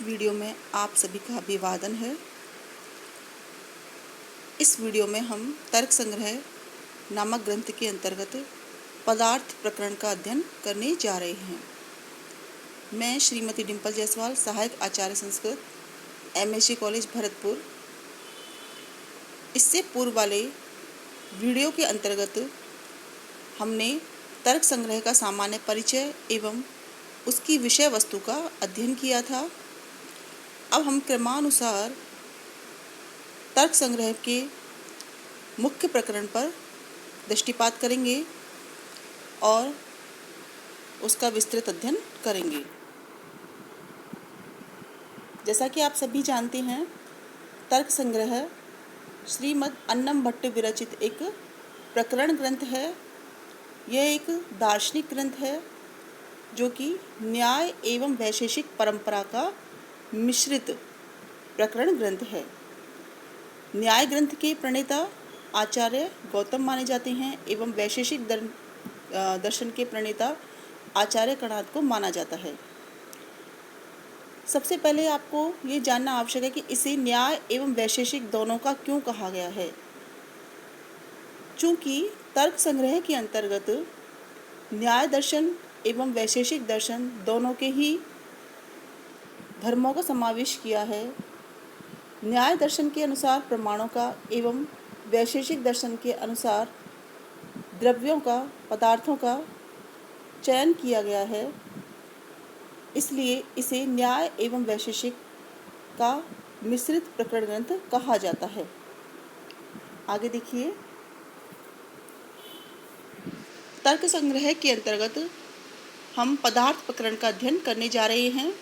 Video में आप सभी का अभिवादन है। इस वीडियो में हम तर्क संग्रह नामक ग्रंथ के अंतर्गत पदार्थ प्रकरण का अध्ययन करने जा रहे हैं। मैं श्रीमती डिम्पल जायसवाल, सहायक आचार्य संस्कृत, MSc कॉलेज भरतपुर। इससे पूर्व वाले वीडियो के अंतर्गत हमने तर्क संग्रह का सामान्य परिचय एवं उसकी विषय वस्तु का अध्ययन किया था। अब हम क्रमानुसार तर्क संग्रह के मुख्य प्रकरण पर दृष्टिपात करेंगे और उसका विस्तृत अध्ययन करेंगे। जैसा कि आप सभी जानते हैं, तर्क संग्रह श्रीमद् अन्नम भट्ट विरचित एक प्रकरण ग्रंथ है। यह एक दार्शनिक ग्रंथ है जो कि न्याय एवं वैशेषिक परंपरा का मिश्रित प्रकरण ग्रंथ है। न्याय ग्रंथ के प्रणेता आचार्य गौतम माने जाते हैं एवं वैशेषिक दर्शन के प्रणेता आचार्य कणाद को माना जाता है। सबसे पहले आपको ये जानना आवश्यक है कि इसे न्याय एवं वैशेषिक दोनों का क्यों कहा गया है। चूँकि तर्क संग्रह के अंतर्गत न्याय दर्शन एवं वैशेषिक दर्शन दोनों के ही धर्मों का समावेश किया है। न्याय दर्शन के अनुसार प्रमाणों का एवं वैशेषिक दर्शन के अनुसार द्रव्यों का, पदार्थों का चयन किया गया है। इसलिए इसे न्याय एवं वैशेषिक का मिश्रित प्रकरण ग्रंथ कहा जाता है। आगे देखिए, तर्क संग्रह के अंतर्गत हम पदार्थ प्रकरण का अध्ययन करने जा रहे हैं।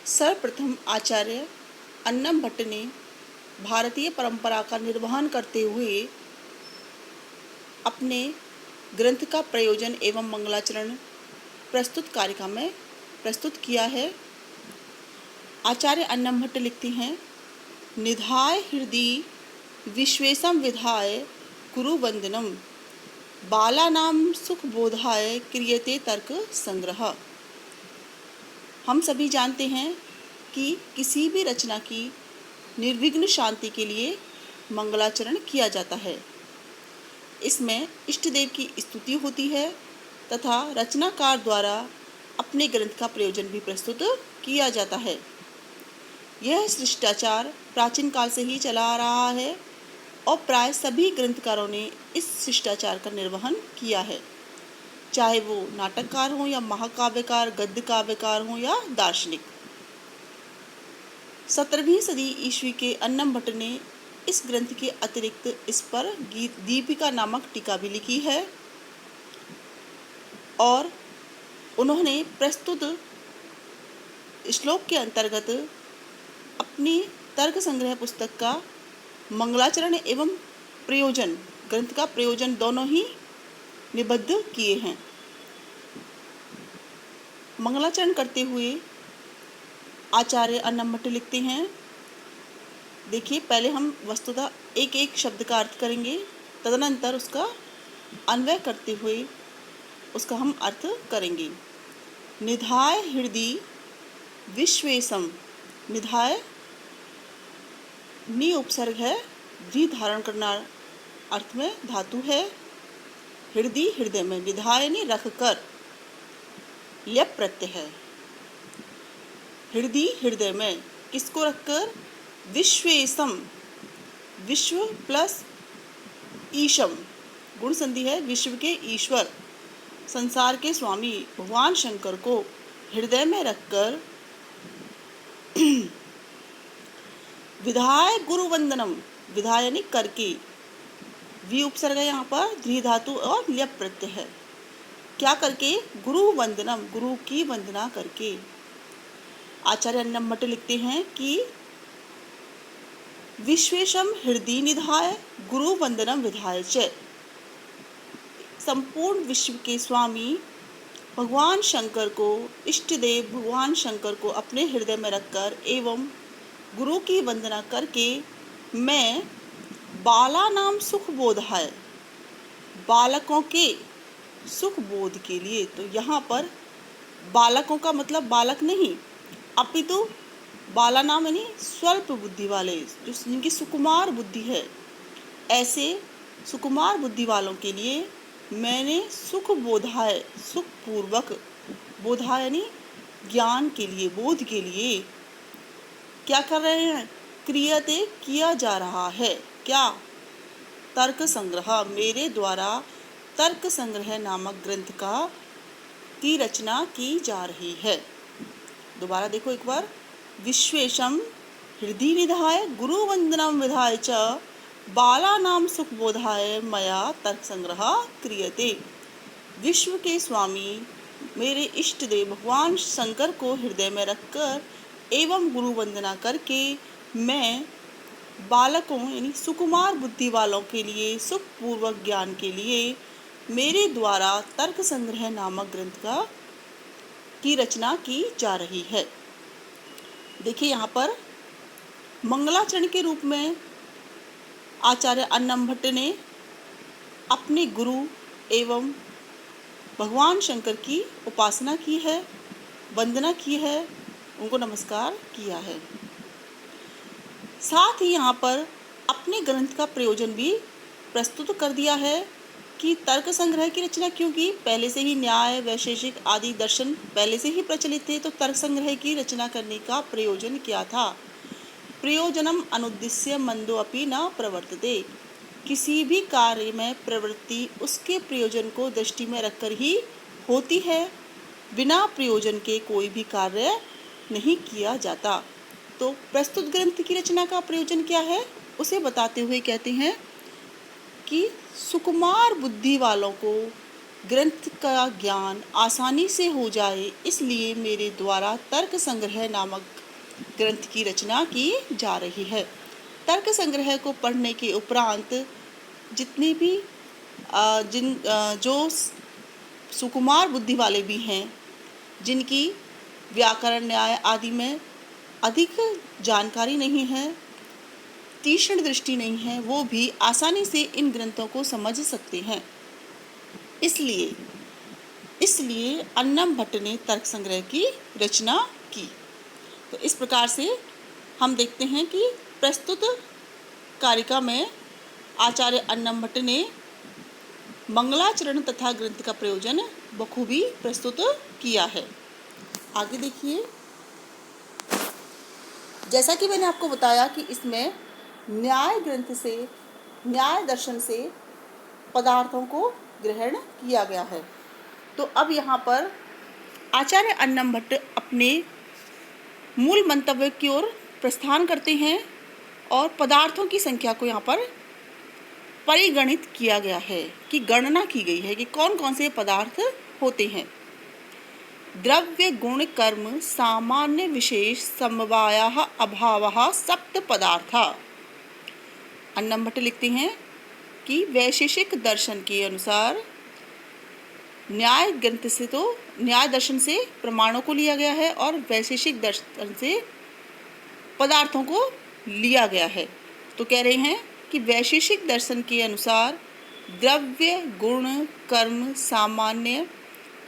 सर्वप्रथम आचार्य अन्नम भट्ट ने भारतीय परंपरा का निर्वहन करते हुए अपने ग्रंथ का प्रयोजन एवं मंगलाचरण प्रस्तुत कारिका में प्रस्तुत किया है। आचार्य अन्नम भट्ट लिखते हैं, निधाय हृदय विश्वेशम विधाय कुरु वंदनम बालानाम सुख बोधाय क्रियते तर्क संग्रह। हम सभी जानते हैं कि किसी भी रचना की निर्विघ्न शांति के लिए मंगलाचरण किया जाता है। इसमें इष्ट देव की स्तुति होती है तथा रचनाकार द्वारा अपने ग्रंथ का प्रयोजन भी प्रस्तुत किया जाता है। यह शिष्टाचार प्राचीन काल से ही चला आ रहा है और प्राय सभी ग्रंथकारों ने इस शिष्टाचार का निर्वहन किया है, चाहे वो नाटककार हों या महाकाव्यकार, गद्य काव्यकार हों या दार्शनिक। 17वीं सदी ईस्वी के अन्नम भट्ट ने इस ग्रंथ के अतिरिक्त इस पर दीपिका नामक टीका भी लिखी है और उन्होंने प्रस्तुत श्लोक के अंतर्गत अपनी तर्क संग्रह पुस्तक का मंगलाचरण एवं प्रयोजन, ग्रंथ का प्रयोजन दोनों ही निबद्ध किए हैं। मंगलाचरण करते हुए आचार्य अन्नम भट्ट लिखते हैं, देखिए, पहले हम वस्तुतः एक एक शब्द का अर्थ करेंगे, तदनंतर उसका अन्वय करते हुए उसका हम अर्थ करेंगे। निधाय हृदय विश्वेशम, निधाय नि उपसर्ग है, धी धारण करना अर्थ में धातु है। हृदय हृदय में, निधाय ने रख कर, ल्यप प्रत्यय है। हृदय हृदय में किसको रखकर? विश्वेशम, विश्व प्लस ईशम, गुण संधि है, विश्व के ईश्वर, संसार के स्वामी भगवान शंकर को हृदय में रखकर विधाय गुरु वंदनम, विधाय यानी करके, वी उपसर्ग है यहाँ पर, धी धातु और ल्यप प्रत्यय है। क्या करके? गुरु वंदनम, गुरु की वंदना करके। आचार्य अन्नम भट्ट लिखते हैं कि विश्वेशम हृदय निधाय गुरु वंदनम विधाय च, संपूर्ण विश्व के स्वामी भगवान शंकर को, इष्ट देव भगवान शंकर को अपने हृदय में रखकर एवं गुरु की वंदना करके मैं बाला नाम सुख बोधाय, बालकों के सुख बोध के लिए। तो यहाँ पर बालकों का मतलब बालक नहीं, अपितु बाला नाम यानी स्वल्प बुद्धि वाले, जो जिनकी सुकुमार बुद्धि है, ऐसे सुकुमार बुद्धि वालों के लिए मैंने सुख बोधाय, सुखपूर्वक, बोधाय यानी ज्ञान के लिए, बोध के लिए क्या कर रहे हैं, क्रियते किया जा रहा है, क्या, तर्क संग्रह, मेरे द्वारा तर्क संग्रह नामक ग्रंथ की रचना की जा रही है। दोबारा देखो एक बार, विश्वेशम हृदि निधाय गुरु वंदनम विधाय च बालानाम सुखबोधाय मया तर्क संग्रह क्रियते। विश्व के स्वामी मेरे इष्ट देव भगवान शंकर को हृदय में रखकर एवं गुरु वंदना करके मैं बालकों यानी सुकुमार बुद्धि वालों के लिए, सुखपूर्वक ज्ञान के लिए मेरे द्वारा तर्क संग्रह नामक ग्रंथ की रचना की जा रही है। देखिए यहाँ पर मंगलाचरण के रूप में आचार्य अन्नम भट्ट ने अपने गुरु एवं भगवान शंकर की उपासना की है, वंदना की है, उनको नमस्कार किया है। साथ ही यहाँ पर अपने ग्रंथ का प्रयोजन भी प्रस्तुत कर दिया है कि तर्क संग्रह की रचना क्यों की। पहले से ही न्याय, वैशेषिक आदि दर्शन पहले से ही प्रचलित थे, तो तर्क संग्रह की रचना करने का प्रयोजन क्या था। प्रयोजनम अनुद्देश्य मंदो अपि न प्रवर्तते, किसी भी कार्य में प्रवृत्ति उसके प्रयोजन को दृष्टि में रखकर ही होती है, बिना प्रयोजन के कोई भी कार्य नहीं किया जाता। तो प्रस्तुत ग्रंथ की रचना का प्रयोजन क्या है, उसे बताते हुए कहते हैं कि सुकुमार बुद्धि वालों को ग्रंथ का ज्ञान आसानी से हो जाए, इसलिए मेरे द्वारा तर्क संग्रह नामक ग्रंथ की रचना की जा रही है। तर्क संग्रह को पढ़ने के उपरांत जितने भी जो सुकुमार बुद्धि वाले भी हैं, जिनकी व्याकरण, न्याय आदि में अधिक जानकारी नहीं है, तीक्ष्ण दृष्टि नहीं है, वो भी आसानी से इन ग्रंथों को समझ सकते हैं। इसलिए अन्नम भट्ट ने तर्क संग्रह की रचना की। तो इस प्रकार से हम देखते हैं कि प्रस्तुत कारिका में आचार्य अन्नम भट्ट ने मंगलाचरण तथा ग्रंथ का प्रयोजन बखूबी प्रस्तुत किया है। आगे देखिए, जैसा कि मैंने आपको बताया कि इसमें न्याय ग्रंथ से, न्याय दर्शन से पदार्थों को ग्रहण किया गया है। तो अब यहाँ पर आचार्य अन्नम भट्ट अपने मूल मंतव्य की ओर प्रस्थान करते हैं और पदार्थों की संख्या को यहाँ पर परिगणित किया गया है, कि गणना की गई है कि कौन कौन से पदार्थ होते हैं। द्रव्य गुण कर्म सामान्य विशेष समवायः अभावः सप्त पदार्था। अन्नम भट्ट लिखते हैं कि वैशेषिक दर्शन के अनुसार न्याय ग्रंथ से, तो न्याय दर्शन से प्रमाणों को लिया गया है और वैशेषिक दर्शन से पदार्थों को लिया गया है। तो कह रहे हैं कि वैशेषिक दर्शन के अनुसार द्रव्य गुण कर्म सामान्य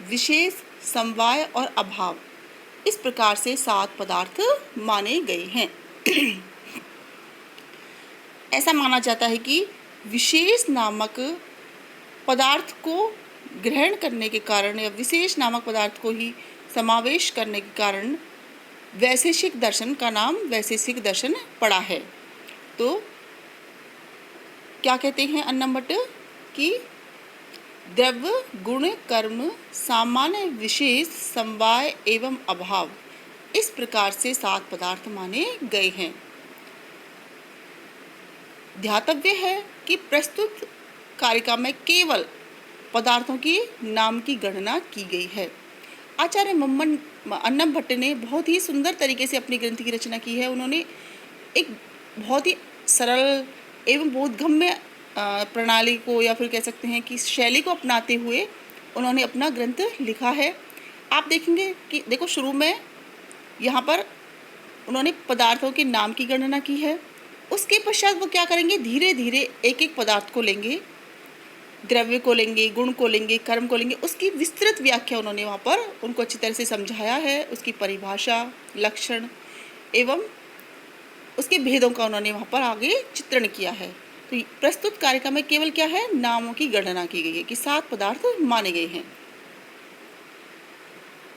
विशेष समवाय और अभाव, इस प्रकार से 7 पदार्थ माने गए हैं। ऐसा माना जाता है कि विशेष नामक पदार्थ को ग्रहण करने के कारण या विशेष नामक पदार्थ को ही समावेश करने के कारण वैशेषिक दर्शन का नाम वैशेषिक दर्शन पड़ा है। तो क्या कहते हैं अन्नम भट्ट कि द्रव्य गुण कर्म सामान्य विशेष समवाय एवं अभाव, इस प्रकार से 7 पदार्थ माने गए हैं। ध्यातव्य है कि प्रस्तुत कारिका में केवल पदार्थों की नाम की गणना की गई है। आचार्य अन्नम भट्ट ने बहुत ही सुंदर तरीके से अपनी ग्रंथ की रचना की है। उन्होंने एक बहुत ही सरल एवं बोधगम्य प्रणाली को, या फिर कह सकते हैं कि शैली को अपनाते हुए उन्होंने अपना ग्रंथ लिखा है। आप देखेंगे कि देखो शुरू में यहाँ पर उन्होंने पदार्थों के नाम की गणना की है, उसके पश्चात वो क्या करेंगे, धीरे धीरे एक एक पदार्थ को लेंगे द्रव्य को लेंगे, गुण को लेंगे, कर्म को लेंगे, उसकी विस्तृत व्याख्या उन्होंने वहाँ पर उनको अच्छी तरह से समझाया है। उसकी परिभाषा, लक्षण एवं उसके भेदों का उन्होंने वहाँ पर आगे चित्रण किया है। तो प्रस्तुत कारिका में केवल क्या है, नामों की गणना की गई है कि 7 पदार्थ माने गए हैं।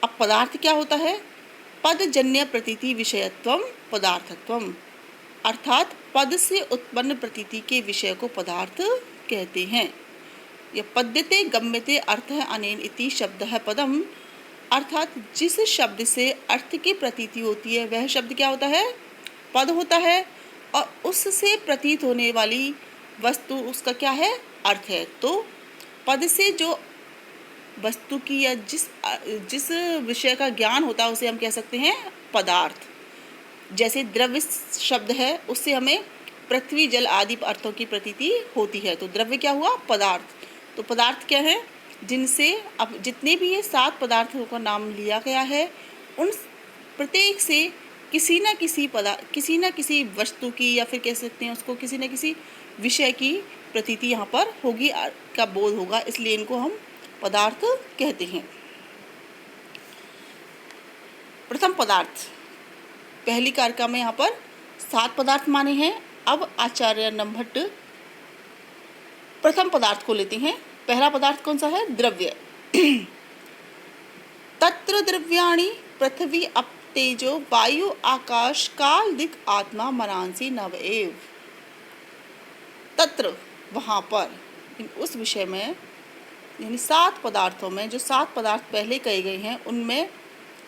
अब पदार्थ क्या होता है, पदजन्य प्रतीति विषयत्वम पदार्थत्वम, अर्थात पद से उत्पन्न प्रतीति के विषय को पदार्थ कहते हैं। यह पद्यते गम्यते अर्थ अनेन इति शब्द है पदम, अर्थात जिस शब्द से अर्थ की प्रतीति होती है वह शब्द क्या होता है, पद होता है, और उससे प्रतीत होने वाली वस्तु उसका क्या है, अर्थ है। तो पद से जो वस्तु की या जिस विषय का ज्ञान होता है उसे हम कह सकते हैं पदार्थ। जैसे द्रव्य शब्द है, उससे हमें पृथ्वी जल आदि अर्थों की प्रतीति होती है, तो द्रव्य क्या हुआ, पदार्थ। तो पदार्थ क्या है, जिनसे अब जितने भी ये 7 पदार्थों का नाम लिया गया है, उन प्रत्येक से किसी न किसी वस्तु की, या फिर कह सकते हैं उसको किसी न किसी विषय की प्रतीति यहाँ पर होगी, का बोध होगा, इसलिए इनको हम पदार्थ कहते हैं। प्रथम पदार्थ, पहली कारिका में यहाँ पर 7 पदार्थ माने हैं। अब आचार्य अन्नमभट्ट प्रथम पदार्थ को लेते हैं। पहला पदार्थ कौन सा है, द्रव्य। तत्र द्रव्याणि पृथ्वी अप तेजो वायु आकाश काल दिक् आत्मा मनांसी नव एव। तत्र वहाँ पर, उस विषय में, यानी 7 पदार्थों में जो 7 पदार्थ पहले कहे गए हैं उनमें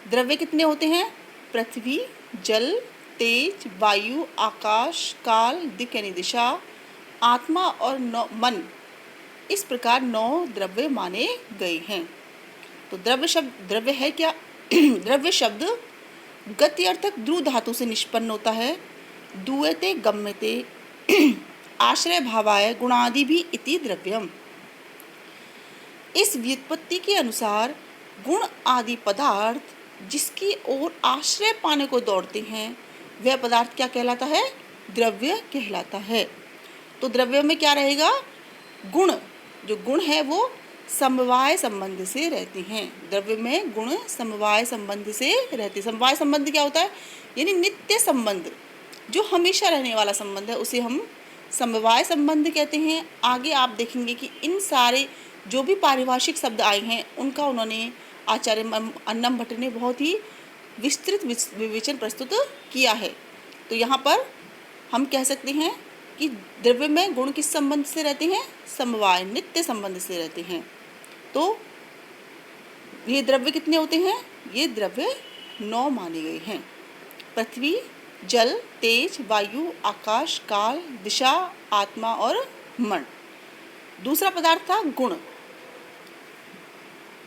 द्रव्य कितने होते हैं, पृथ्वी, जल, तेज, वायु, आकाश, काल, दिक् यानी दिशा, आत्मा और मन, इस प्रकार 9 द्रव्य माने गए हैं। तो द्रव्य है क्या, द्रव्य शब्द गति अर्थक द्रु धातु से निष्पन्न होता है। दुयते गम्यते आश्रय भावाय गुणादि भी इति द्रव्यम। इस व्युत्पत्ति के अनुसार गुण आदि पदार्थ जिसकी ओर आश्रय पाने को दौड़ते हैं वह पदार्थ क्या कहलाता है, द्रव्य कहलाता है। तो द्रव्य में क्या रहेगा, गुण, जो गुण है वो समवाय संबंध से रहते हैं। द्रव्य में गुण समवाय संबंध से रहते हैं। समवाय संबंध क्या होता है, यानी नित्य संबंध, जो हमेशा रहने वाला संबंध है उसे हम समवाय संबंध कहते हैं। आगे आप देखेंगे कि इन सारे जो भी पारिभाषिक शब्द आए हैं उनका उन्होंने आचार्य अन्नमभट्ट ने बहुत ही विस्तृत विवेचन प्रस्तुत किया है। तो यहाँ पर हम कह सकते हैं कि द्रव्य में गुण किस संबंध से रहते हैं, समवाय, नित्य संबंध से रहते हैं। तो ये द्रव्य कितने होते हैं, ये द्रव्य 9 माने गए हैं। पृथ्वी, जल, तेज, वायु, आकाश, काल, दिशा, आत्मा और मन। दूसरा पदार्थ था गुण।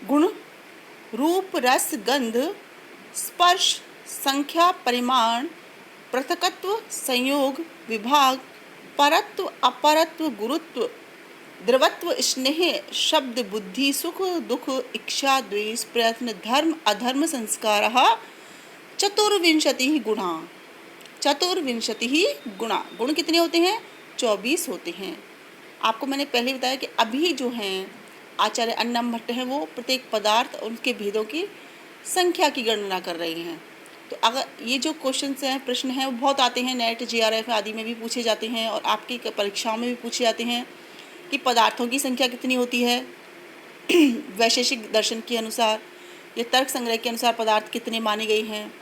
गुण रूप, रस, गंध, स्पर्श, संख्या, परिमाण, पृथकत्व, संयोग, विभाग, परत्व, अपरत्व, गुरुत्व, द्रवत्व, स्नेह, शब्द, बुद्धि, सुख, दुख, इच्छा, द्वेष, प्रयत्न, धर्म, अधर्म, संस्कारः, चतुर्विंशतिः गुणा। चतुर्विंशतिः गुणा। गुण कितने होते हैं, 24 होते हैं। आपको मैंने पहले बताया कि अभी जो हैं आचार्य अन्नमभट्ट हैं वो प्रत्येक पदार्थ और उनके भेदों की संख्या की गणना कर रहे हैं। तो अगर ये जो क्वेश्चंस हैं, प्रश्न हैं, वो बहुत आते हैं, नेट, जीआरएफ आदि में भी पूछे जाते हैं और आपकी परीक्षाओं में भी पूछे जाते हैं कि पदार्थों की संख्या कितनी होती है वैशेषिक दर्शन के अनुसार या तर्क संग्रह के अनुसार पदार्थ कितने माने गए हैं,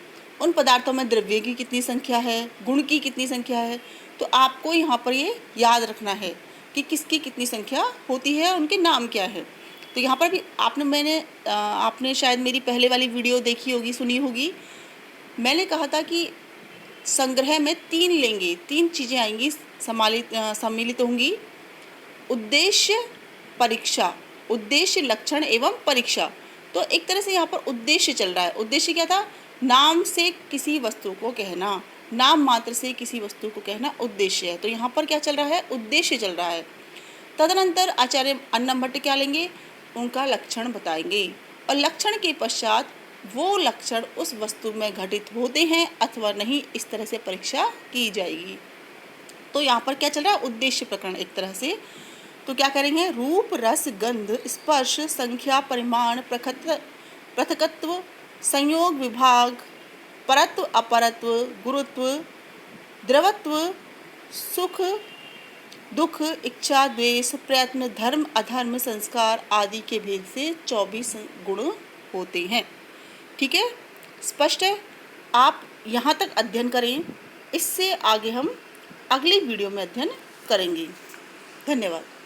उन पदार्थों में द्रव्य की कितनी संख्या है, गुण की कितनी संख्या है। तो आपको यहाँ पर ये याद रखना है कि किसकी कितनी संख्या होती है, उनके नाम क्या है। तो यहाँ पर भी आपने शायद मेरी पहले वाली वीडियो देखी होगी, सुनी होगी। मैंने कहा था कि संग्रह में 3 लेंगे, 3 चीज़ें आएंगी, सम्मिलित होंगी। उद्देश्य, परीक्षा, उद्देश्य, लक्षण एवं परीक्षा। तो एक तरह से यहाँ पर उद्देश्य चल रहा है। उद्देश्य क्या था, नाम से किसी वस्तु को कहना, नाम मात्र से किसी वस्तु को कहना उद्देश्य है। तो यहाँ पर क्या चल रहा है, उद्देश्य चल रहा है। तदनंतर आचार्य अन्नमभट्ट क्या लेंगे, उनका लक्षण बताएंगे और लक्षण के पश्चात वो लक्षण उस वस्तु में घटित होते हैं अथवा नहीं, इस तरह से परीक्षा की जाएगी। तो यहाँ पर क्या चल रहा है, उद्देश्य प्रकरण एक तरह से। तो क्या करेंगे? रूप, रस, गंध, स्पर्श, संख्या, परिमाण, पृथकत्व, संयोग, विभाग, परत्व, अपरत्व, गुरुत्व, द्रवत्व, सुख, दुख, इच्छा, द्वेष, प्रयत्न, धर्म, अधर्म, संस्कार आदि के भेद से 24 गुण होते हैं। ठीक है, स्पष्ट है? आप यहाँ तक अध्ययन करें, इससे आगे हम अगली वीडियो में अध्ययन करेंगे। धन्यवाद।